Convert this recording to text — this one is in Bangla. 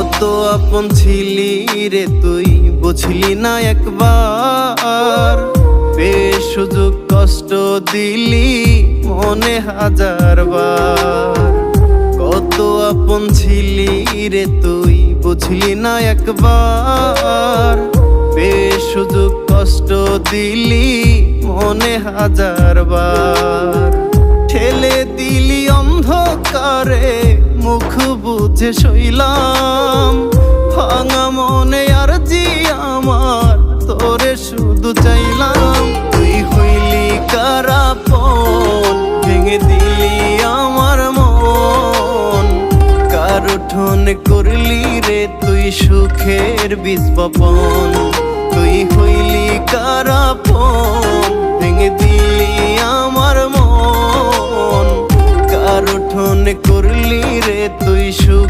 কত আপন ছিলি রে তুই, বুঝলি না একবার। বেশ সুযোগ কষ্ট দিলি মনে হাজারবার। কত আপন ছিলি রে তুই, বুঝলি না একবার। বেশ সুযোগ কষ্ট দিলি মনে হাজারবার। ঠেলে দিলি অন্ধকারে মুখ বুঝে সইলাম। ভাঙা মনে আর জি আমার, তোরে শুধু চাইলাম। তুই হইলি কারাপন, ভেঙে দিলি আমার মন। কার উঠোনে করলি রে তুই সুখের বীজ বপন। তুই হইলি কারাপন, ভেঙে দিলি আমার মন। কার উঠোনে করলি রে তুই সুখ